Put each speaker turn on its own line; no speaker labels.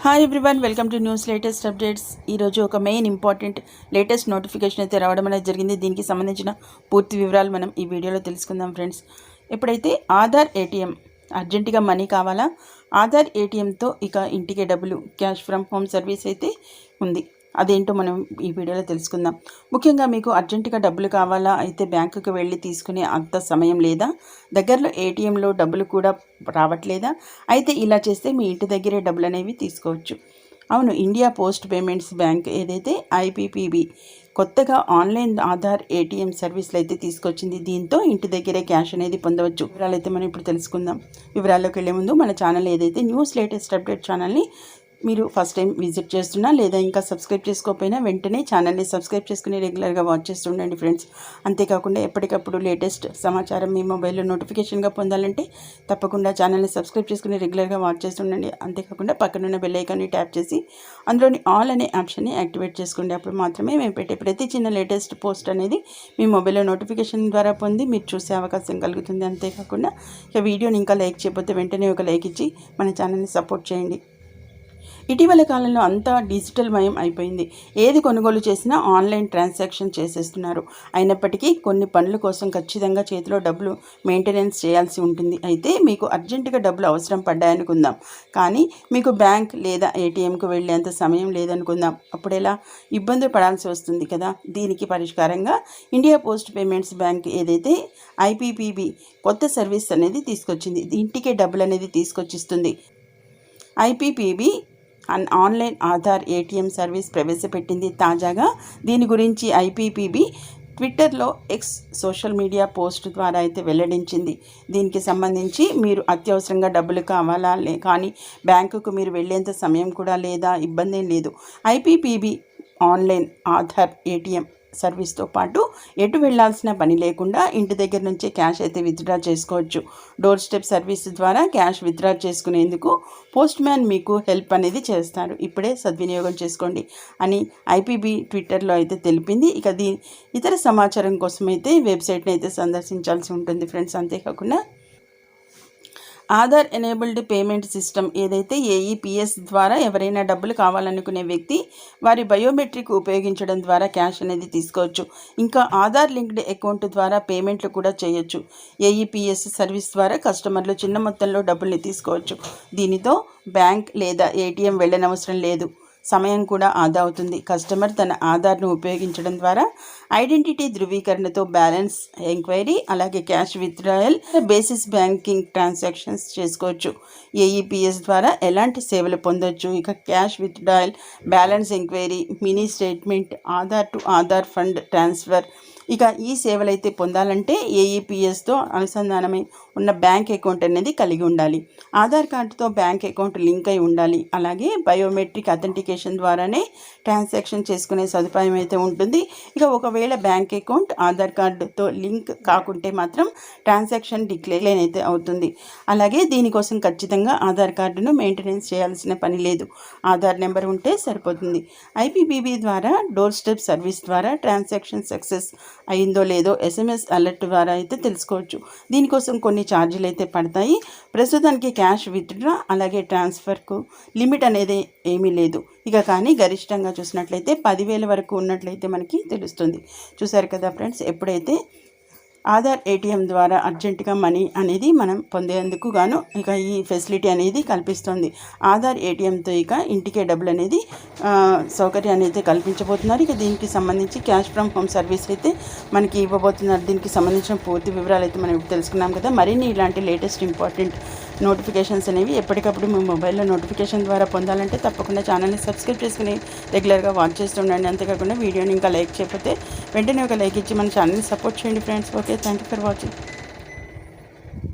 Hi everyone, welcome to news latest updates. ఈరోజు ఒక main important latest notification అయితే రావడం అనేది జరిగింది. దీనికి సంబంధించిన పూర్తి వివరాలు మనం ఈ వీడియోలో తెలుసుకుందాం ఫ్రెండ్స్. ఎప్పుడైతే ఆధార్ ఏటీఎం అర్జెంటుగా మనీ కావాలా, ఆధార్ ఏటీఎంతో ఇక ఇంటికే డబ్బులు క్యాష్ ఫ్రమ్ హోమ్ సర్వీస్ అయితే ఉంది. అదేంటో మనం ఈ వీడియోలో తెలుసుకుందాం. ముఖ్యంగా మీకు అర్జెంటుగా డబ్బులు కావాలా, అయితే బ్యాంకుకి వెళ్ళి తీసుకునే అంత సమయం లేదా, దగ్గరలో ఏటీఎంలో డబ్బులు కూడా రావట్లేదా, అయితే ఇలా చేస్తే మీ ఇంటి దగ్గరే డబ్బులు అనేవి తీసుకోవచ్చు. అవును, ఇండియా పోస్ట్ పేమెంట్స్ బ్యాంక్ ఏదైతే ఐపీపీబీ కొత్తగా ఆన్లైన్ ఆధార్ ఏటీఎం సర్వీసులు అయితే తీసుకొచ్చింది. దీంతో ఇంటి దగ్గరే క్యాష్ అనేది పొందవచ్చు. వివరాలు అయితే మనం ఇప్పుడు తెలుసుకుందాం. వివరాల్లోకి వెళ్ళే ముందు మన ఛానల్ ఏదైతే న్యూస్ లేటెస్ట్ అప్డేట్ ఛానల్ని మీరు ఫస్ట్ టైం విజిట్ చేస్తున్నా లేదా ఇంకా సబ్స్క్రైబ్ చేసుకోకపోయినా వెంటనే ఛానల్ని సబ్స్క్రైబ్ చేసుకుని రెగ్యులర్గా వాచ్ చేస్తుండండి ఫ్రెండ్స్. అంతేకాకుండా ఎప్పటికప్పుడు లేటెస్ట్ సమాచారం మీ మొబైల్లో నోటిఫికేషన్గా పొందాలంటే తప్పకుండా ఛానల్ని సబ్స్క్రైబ్ చేసుకుని రెగ్యులర్గా వాచ్ చేస్తుండండి. అంతేకాకుండా పక్కనున్న బెల్ ఐకాన్ని ట్యాప్ చేసి అందులోని ఆల్ అనే ఆప్షన్ని యాక్టివేట్ చేసుకోండి. అప్పుడు మాత్రమే మేము పెట్టే ప్రతి చిన్న లేటెస్ట్ పోస్ట్ అనేది మీ మొబైల్లో నోటిఫికేషన్ ద్వారా పొంది మీరు చూసే అవకాశం కలుగుతుంది. అంతేకాకుండా ఇక వీడియోని ఇంకా లైక్ చేయకపోతే వెంటనే ఒక లైక్ ఇచ్చి మన ఛానల్ని సపోర్ట్ చేయండి. ఇటీవల కాలంలో అంతా డిజిటల్ మయం అయిపోయింది. ఏది కొనుగోలు చేసినా ఆన్లైన్ ట్రాన్సాక్షన్ చేసేస్తున్నారు. అయినప్పటికీ కొన్ని పనుల కోసం ఖచ్చితంగా చేతిలో డబ్బులు మెయింటెనెన్స్ చేయాల్సి ఉంటుంది. అయితే మీకు అర్జెంటుగా డబ్బులు అవసరం పడ్డాయనుకుందాం, కానీ మీకు బ్యాంక్ లేదా ఏటీఎంకు వెళ్ళేంత సమయం లేదనుకుందాం. అప్పుడు ఎలా ఇబ్బంది పడాల్సి వస్తుంది కదా. దీనికి పరిష్కారంగా ఇండియా పోస్ట్ పేమెంట్స్ బ్యాంక్ ఏదైతే ఐపీపీబీ కొత్త సర్వీస్ అనేది తీసుకొచ్చింది. ఇంటికే డబ్బులు అనేది తీసుకొచ్చిస్తుంది. IPPB online Aadhaar ATM service ప్రవేశపెట్టింది. తాజాగా దీని గురించి ఐపీపీబీ ట్విట్టర్లో ఎక్స్ సోషల్ మీడియా పోస్ట్ ద్వారా అయితే వెల్లడించింది. దీనికి సంబంధించి మీరు అత్యవసరంగా డబ్బులు కావాలా కానీ బ్యాంకుకు మీరు వెళ్ళేంత సమయం కూడా లేదా, ఇబ్బంది ఏం లేదు. ఐపీపీబీ ఆన్లైన్ ఆధార్ ఏటీఎం సర్వీస్తో పాటు ఎటు వెళ్లాల్సిన పని లేకుండా ఇంటి దగ్గర నుంచే క్యాష్ అయితే విత్డ్రా చేసుకోవచ్చు. డోర్ స్టెప్ సర్వీస్ ద్వారా క్యాష్ విత్డ్రా చేసుకునేందుకు పోస్ట్ మ్యాన్ మీకు హెల్ప్ అనేది చేస్తారు. ఇప్పుడే సద్వినియోగం చేసుకోండి అని ఐపీబీ ట్విట్టర్లో అయితే తెలిపింది. ఇక ఇతర సమాచారం కోసం అయితే వెబ్సైట్ని అయితే సందర్శించాల్సి ఉంటుంది ఫ్రెండ్స్. అంతేకాకుండా ఆధార్ ఎనేబుల్డ్ పేమెంట్ సిస్టమ్ ఏదైతే ఏఈపీఎస్ ద్వారా ఎవరైనా డబ్బులు కావాలనుకునే వ్యక్తి వారి బయోమెట్రిక్ ఉపయోగించడం ద్వారా క్యాష్ అనేది తీసుకోవచ్చు. ఇంకా ఆధార్ లింక్డ్ అకౌంట్ ద్వారా పేమెంట్లు కూడా చేయొచ్చు. ఏఈపీఎస్ సర్వీస్ ద్వారా కస్టమర్లు చిన్న మొత్తంలో డబ్బుల్ని తీసుకోవచ్చు. దీనితో బ్యాంక్ లేదా ఏటీఎం వెళ్ళనవసరం లేదు. సమయం కూడా ఆదా అవుతుంది. కస్టమర్ తన ఆధార్ను ఉపయోగించడం ద్వారా ఐడెంటిటీ ధృవీకరణతో బ్యాలెన్స్ ఎంక్వైరీ, అలాగే cash withdrawal, basis banking transactions చేసుకోవచ్చు. ఏఈపీఎస్ ద్వారా ఎలాంటి సేవలు పొందొచ్చు. ఇక cash withdrawal, balance enquiry, mini statement, Aadhaar to Aadhaar fund transfer. ఇక ఈ సేవలు అయితే పొందాలంటే ఏఈపీఎస్తో అనుసంధానమై ఉన్న బ్యాంక్ అకౌంట్ అనేది కలిగి ఉండాలి. ఆధార్ కార్డుతో బ్యాంక్ అకౌంట్ లింక్ అయి ఉండాలి. అలాగే బయోమెట్రిక్ అథెంటికేషన్ ద్వారానే ట్రాన్సాక్షన్ చేసుకునే సదుపాయం అయితే ఉంటుంది. ఇక ఒకవేళ బ్యాంక్ అకౌంట్ ఆధార్ కార్డుతో లింక్ కాకుంటే మాత్రం ట్రాన్సాక్షన్ డిక్లేర్ అయితే అవుతుంది. అలాగే దీనికోసం ఖచ్చితంగా ఆధార్ కార్డును మెయింటెనెన్స్ చేయాల్సిన పని లేదు. ఆధార్ నెంబర్ ఉంటే సరిపోతుంది. ఐపీపీబీ ద్వారా డోర్ స్టెప్ సర్వీస్ ద్వారా ట్రాన్సాక్షన్ సక్సెస్ అయిందో లేదో ఎస్ఎంఎస్ అలర్ట్ ద్వారా అయితే తెలుసుకోవచ్చు. దీనికోసం కొన్ని ఛార్జీలు అయితే పడతాయి. ప్రస్తుతానికి క్యాష్ విత్డ్రా అలాగే ట్రాన్స్ఫర్కు లిమిట్ అనేది ఏమీ లేదు. ఇక కానీ గరిష్టంగా చూసినట్లయితే 10,000 వరకు ఉన్నట్లయితే మనకి తెలుస్తుంది. చూసారు కదా ఫ్రెండ్స్, ఎప్పుడైతే ఆధార్ ఏటీఎం ద్వారా అర్జెంటుగా మనీ అనేది మనం పొందేందుకు గాను ఇక ఈ ఫెసిలిటీ అనేది కల్పిస్తుంది. ఆధార్ ఏటీఎంతో ఇక ఇంటికే డబ్బులు అనేది సౌకర్యాన్ని అయితే కల్పించబోతున్నారు. ఇక దీనికి సంబంధించి క్యాష్ ఫ్రమ్ హోమ్ సర్వీస్ అయితే మనకి ఇవ్వబోతున్నారు. దీనికి సంబంధించిన పూర్తి వివరాలు అయితే మనం ఇప్పుడు తెలుసుకున్నాం కదా. మరిన్ని ఇలాంటి లేటెస్ట్ ఇంపార్టెంట్ నోటిఫికేషన్స్ అనేవి ఎప్పటికప్పుడు మీ మొబైల్లో నోటిఫికేషన్ ద్వారా పొందాలంటే తప్పకుండా ఛానల్ని సబ్స్క్రైబ్ చేసుకుని రెగ్యులర్గా వాచ్ చేస్తుండండి. అంతేకాకుండా వీడియోని ఇంకా లైక్ చేయకపోతే వెంటనే ఒక లైక్ ఇచ్చి మన ఛానల్ని సపోర్ట్ చేయండి friends. Okay, thank you for watching.